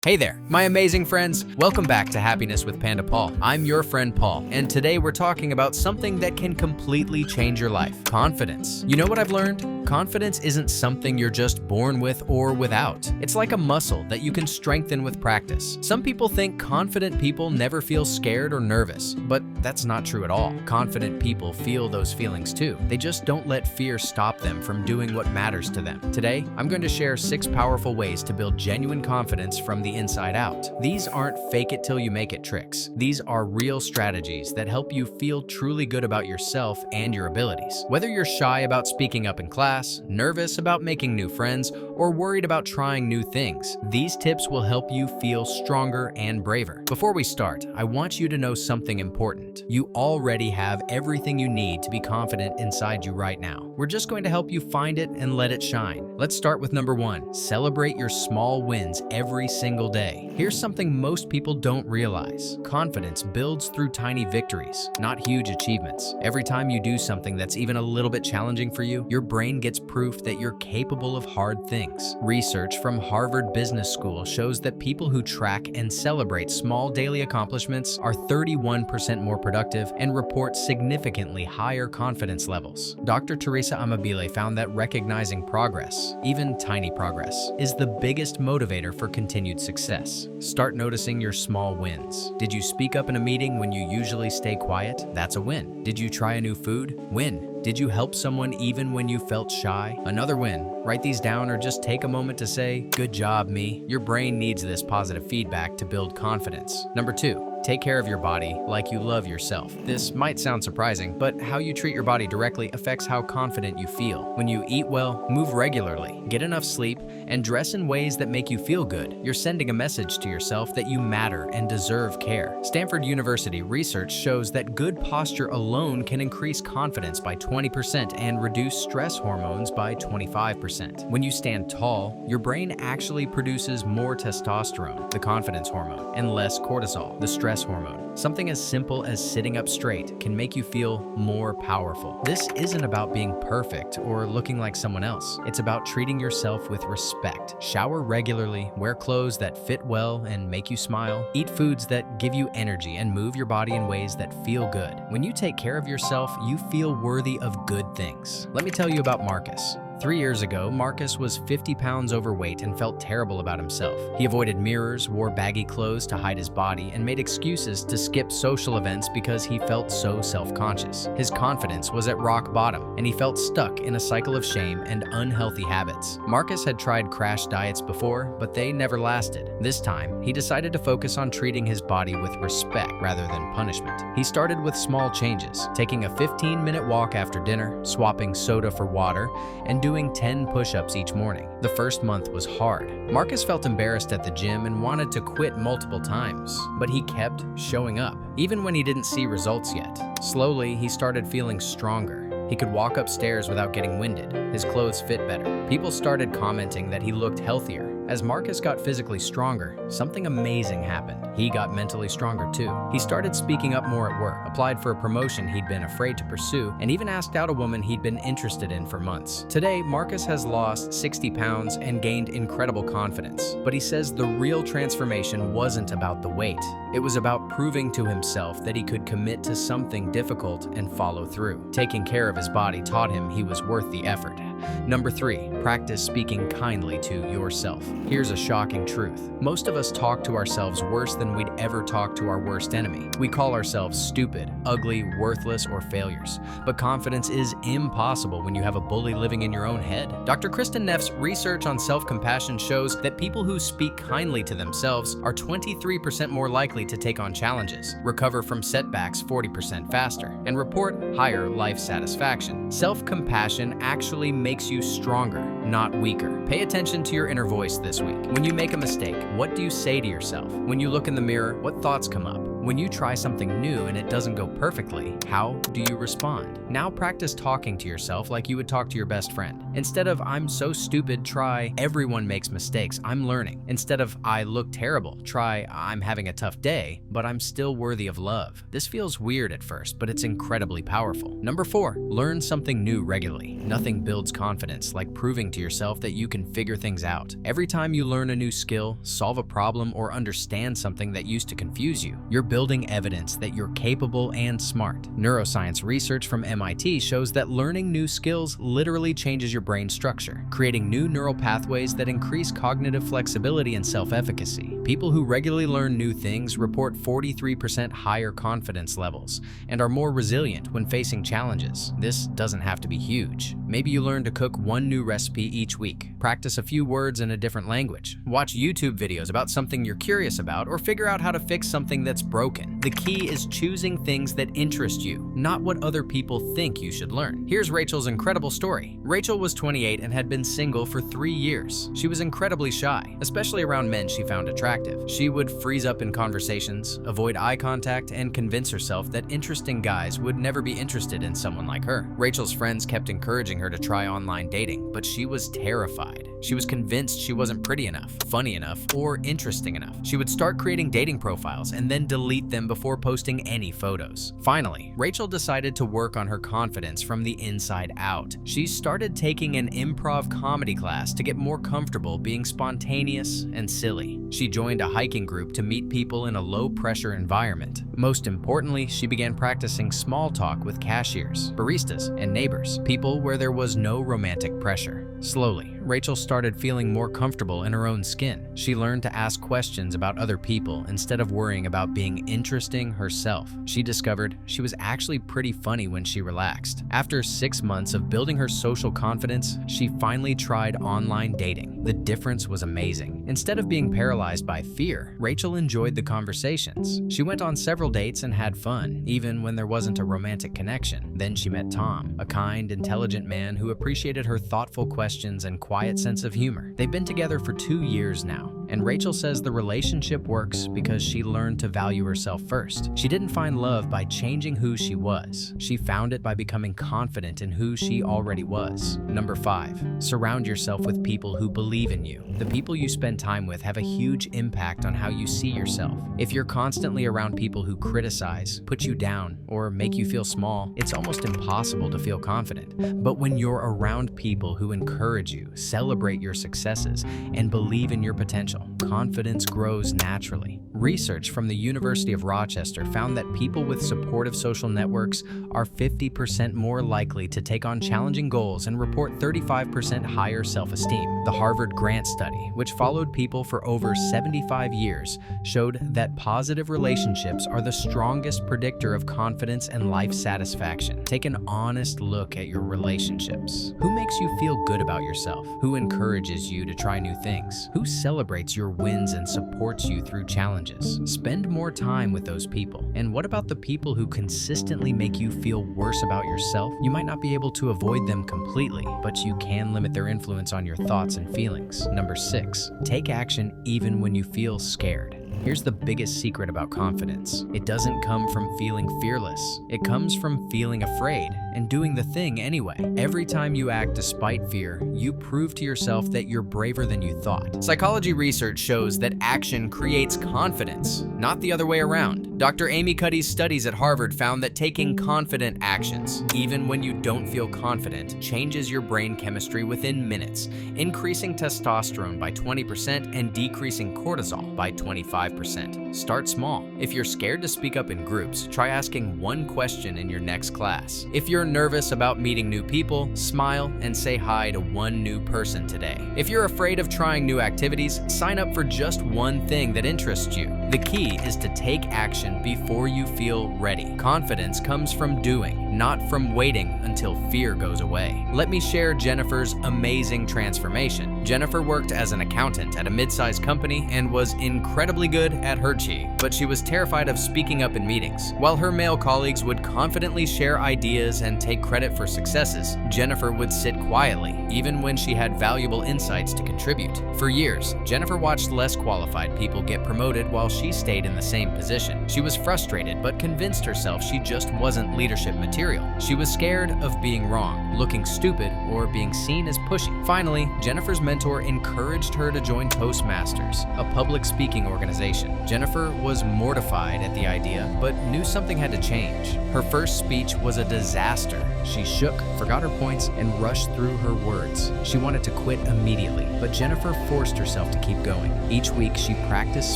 Hey there, my amazing friends. Welcome back to Happiness with Panda Paul. I'm your friend Paul, and today we're talking about something that can completely change your life: confidence. You know what I've learned? Confidence isn't something you're just born with or without. It's like a muscle that you can strengthen with practice. Some people think confident people never feel scared or nervous, but that's not true at all. Confident people feel those feelings too. They just don't let fear stop them from doing what matters to them. Today, I'm going to share 6 powerful ways to build genuine confidence from the inside out. These aren't fake it till you make it tricks. These are real strategies that help you feel truly good about yourself and your abilities. Whether you're shy about speaking up in class, nervous about making new friends, or worried about trying new things, these tips will help you feel stronger and braver. Before we start, I want you to know something important. You already have everything you need to be confident inside you right now. We're just going to help you find it and let it shine. Let's start with number 1. Celebrate your small wins every single day. Here's something most people don't realize. Confidence builds through tiny victories, not huge achievements. Every time you do something that's even a little bit challenging for you, your brain gets proof that you're capable of hard things. Research from Harvard Business School shows that people who track and celebrate small daily accomplishments are 31% more productive and report significantly higher confidence levels. Dr. Teresa Amabile found that recognizing progress, even tiny progress, is the biggest motivator for continued success. Start noticing your small wins. Did you speak up in a meeting when you usually stay quiet? That's a win. Did you try a new food? Win. Did you help someone even when you felt shy? Another win. Write these down or just take a moment to say, "Good job, me." Your brain needs this positive feedback to build confidence. Number 2. Take care of your body like you love yourself. This might sound surprising, but how you treat your body directly affects how confident you feel. When you eat well, move regularly, get enough sleep, and dress in ways that make you feel good, you're sending a message to yourself that you matter and deserve care. Stanford University research shows that good posture alone can increase confidence by 20% and reduce stress hormones by 25%. When you stand tall, your brain actually produces more testosterone, the confidence hormone, and less cortisol, the stress hormone. Something as simple as sitting up straight can make you feel more powerful. This isn't about being perfect or looking like someone else. It's about treating yourself with respect. Shower regularly, wear clothes that fit well and make you smile, eat foods that give you energy, and move your body in ways that feel good. When you take care of yourself, you feel worthy of good things. Let me tell you about Marcus. 3 years ago, Marcus was 50 pounds overweight and felt terrible about himself. He avoided mirrors, wore baggy clothes to hide his body, and made excuses to skip social events because he felt so self-conscious. His confidence was at rock bottom, and he felt stuck in a cycle of shame and unhealthy habits. Marcus had tried crash diets before, but they never lasted. This time, he decided to focus on treating his body with respect rather than punishment. He started with small changes, taking a 15-minute walk after dinner, swapping soda for water, and doing 10 push-ups each morning. The first month was hard. Marcus felt embarrassed at the gym and wanted to quit multiple times, but he kept showing up, even when he didn't see results yet. Slowly, he started feeling stronger. He could walk upstairs without getting winded. His clothes fit better. People started commenting that he looked healthier. As Marcus got physically stronger, something amazing happened. He got mentally stronger too. He started speaking up more at work, applied for a promotion he'd been afraid to pursue, and even asked out a woman he'd been interested in for months. Today, Marcus has lost 60 pounds and gained incredible confidence. But he says the real transformation wasn't about the weight. It was about proving to himself that he could commit to something difficult and follow through. Taking care of his body taught him he was worth the effort. Number 3, practice speaking kindly to yourself. Here's a shocking truth. Most of us talk to ourselves worse than we'd ever talk to our worst enemy. We call ourselves stupid, ugly, worthless, or failures. But confidence is impossible when you have a bully living in your own head. Dr. Kristen Neff's research on self-compassion shows that people who speak kindly to themselves are 23% more likely to take on challenges, recover from setbacks 40% faster, and report higher life satisfaction. Self-compassion actually makes you stronger, not weaker. Pay attention to your inner voice this week. When you make a mistake, what do you say to yourself? When you look in the mirror, what thoughts come up? When you try something new and it doesn't go perfectly, how do you respond? Now practice talking to yourself like you would talk to your best friend. Instead of "I'm so stupid," try "Everyone makes mistakes, I'm learning." Instead of "I look terrible," try "I'm having a tough day, but I'm still worthy of love." This feels weird at first, but it's incredibly powerful. Number 4, learn something new regularly. Nothing builds confidence like proving to to yourself that you can figure things out. Every time you learn a new skill, solve a problem, or understand something that used to confuse you, you're building evidence that you're capable and smart. Neuroscience research from MIT shows that learning new skills literally changes your brain structure, creating new neural pathways that increase cognitive flexibility and self-efficacy. People who regularly learn new things report 43% higher confidence levels and are more resilient when facing challenges. This doesn't have to be huge. Maybe you learn to cook one new recipe each week, practice a few words in a different language, watch YouTube videos about something you're curious about, or figure out how to fix something that's broken. The key is choosing things that interest you, not what other people think you should learn. Here's Rachel's incredible story. Rachel was 28 and had been single for 3 years. She was incredibly shy, especially around men she found attractive. She would freeze up in conversations, avoid eye contact, and convince herself that interesting guys would never be interested in someone like her. Rachel's friends kept encouraging her to try online dating, but she was terrified. She was convinced she wasn't pretty enough, funny enough, or interesting enough. She would start creating dating profiles and then delete them before posting any photos. Finally, Rachel decided to work on her confidence from the inside out. She started taking an improv comedy class to get more comfortable being spontaneous and silly. She joined a hiking group to meet people in a low-pressure environment. Most importantly, she began practicing small talk with cashiers, baristas, and neighbors, people where there was no romantic pressure. Slowly, Rachel started feeling more comfortable in her own skin. She learned to ask questions about other people instead of worrying about being interesting herself. She discovered she was actually pretty funny when she relaxed. After 6 months of building her social confidence, she finally tried online dating. The difference was amazing. Instead of being paralyzed by fear, Rachel enjoyed the conversations. She went on several dates and had fun, even when there wasn't a romantic connection. Then she met Tom, a kind, intelligent man who appreciated her thoughtful questions and quiet sense of humor. They've been together for 2 years now, and Rachel says the relationship works because she learned to value herself first. She didn't find love by changing who she was. She found it by becoming confident in who she already was. Number 5, surround yourself with people who believe in you. The people you spend time with have a huge impact on how you see yourself. If you're constantly around people who criticize, put you down, or make you feel small, it's almost impossible to feel confident. But when you're around people who encourage you, celebrate your successes, and believe in your potential, confidence grows naturally. Research from the University of Rochester found that people with supportive social networks are 50% more likely to take on challenging goals and report 35% higher self-esteem. The Harvard Grant study, which followed people for over 75 years, showed that positive relationships are the strongest predictor of confidence and life satisfaction. Take an honest look at your relationships. Who makes you feel good about yourself? Who encourages you to try new things? Who celebrates your wins and supports you through challenges? Spend more time with those people. And what about the people who consistently make you feel worse about yourself? You might not be able to avoid them completely, but you can limit their influence on your thoughts and feelings. Number 6, take action even when you feel scared. Here's the biggest secret about confidence. It doesn't come from feeling fearless. It comes from feeling afraid and doing the thing anyway. Every time you act despite fear, you prove to yourself that you're braver than you thought. Psychology research shows that action creates confidence, not the other way around. Dr. Amy Cuddy's studies at Harvard found that taking confident actions, even when you don't feel confident, changes your brain chemistry within minutes, increasing testosterone by 20% and decreasing cortisol by 25%. Start small. If you're scared to speak up in groups, try asking one question in your next class. If you're nervous about meeting new people, smile and say hi to one new person today. If you're afraid of trying new activities, sign up for just one thing that interests you. The key is to take action before you feel ready. Confidence comes from doing, not from waiting until fear goes away. Let me share Jennifer's amazing transformation. Jennifer worked as an accountant at a mid-sized company and was incredibly good at her but she was terrified of speaking up in meetings. While her male colleagues would confidently share ideas and take credit for successes, Jennifer would sit quietly, even when she had valuable insights to contribute. For years, Jennifer watched less qualified people get promoted while she stayed in the same position. She was frustrated, but convinced herself she just wasn't leadership material. material. She was scared of being wrong, looking stupid, or being seen as pushy. Finally, Jennifer's mentor encouraged her to join Toastmasters, a public speaking organization. Jennifer was mortified at the idea, but knew something had to change. Her first speech was a disaster. She shook, forgot her points, and rushed through her words. She wanted to quit immediately, but Jennifer forced herself to keep going. Each week, she practiced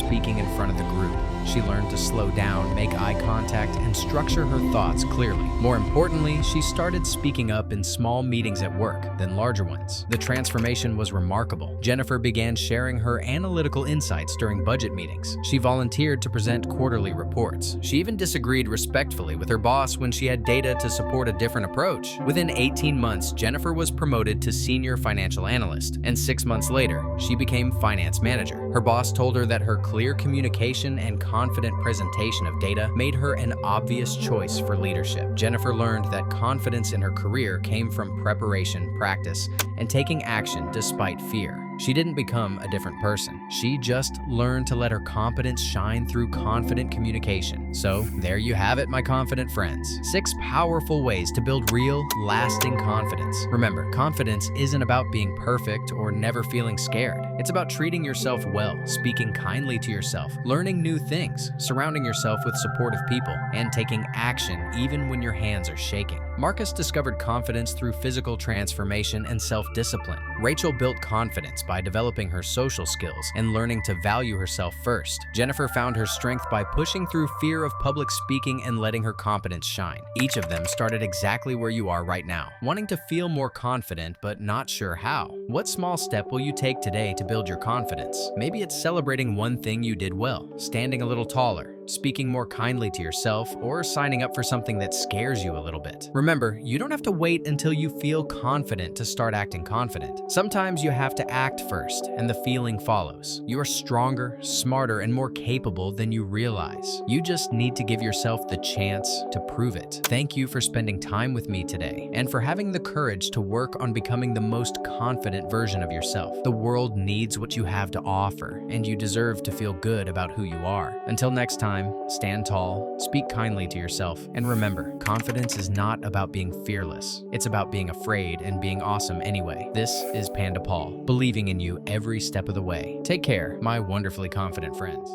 speaking in front of the group. She learned to slow down, make eye contact, and structure her thoughts clearly. More importantly, she started speaking up in small meetings at work, then larger ones. The transformation was remarkable. Jennifer began sharing her analytical insights during budget meetings. She volunteered to present quarterly reports. She even disagreed respectfully with her boss when she had data to support a different approach. Within 18 months, Jennifer was promoted to senior financial analyst, and 6 months later, she became finance manager. Her boss told her that her clear communication and confident presentation of data made her an obvious choice for leadership. Jennifer learned that confidence in her career came from preparation, practice, and taking action despite fear. She didn't become a different person. She just learned to let her competence shine through confident communication. So there you have it, my confident friends. 6 powerful ways to build real, lasting confidence. Remember, confidence isn't about being perfect or never feeling scared. It's about treating yourself well, speaking kindly to yourself, learning new things, surrounding yourself with supportive people, and taking action even when your hands are shaking. Marcus discovered confidence through physical transformation and self-discipline. Rachel built confidence by developing her social skills and learning to value herself first. Jennifer found her strength by pushing through fear of public speaking and letting her competence shine. Each of them started exactly where you are right now, wanting to feel more confident but not sure how. What small step will you take today to build your confidence? Maybe it's celebrating one thing you did well, standing a little taller, speaking more kindly to yourself, or signing up for something that scares you a little bit. Remember, you don't have to wait until you feel confident to start acting confident. Sometimes you have to act first, and the feeling follows. You are stronger, smarter, and more capable than you realize. You just need to give yourself the chance to prove it. Thank you for spending time with me today, and for having the courage to work on becoming the most confident version of yourself. The world needs what you have to offer, and you deserve to feel good about who you are. Until next time, stand tall, speak kindly to yourself, and remember, confidence is not about being fearless. It's about being afraid and being awesome anyway. This is Panda Paul, believing in you every step of the way. Take care, my wonderfully confident friends.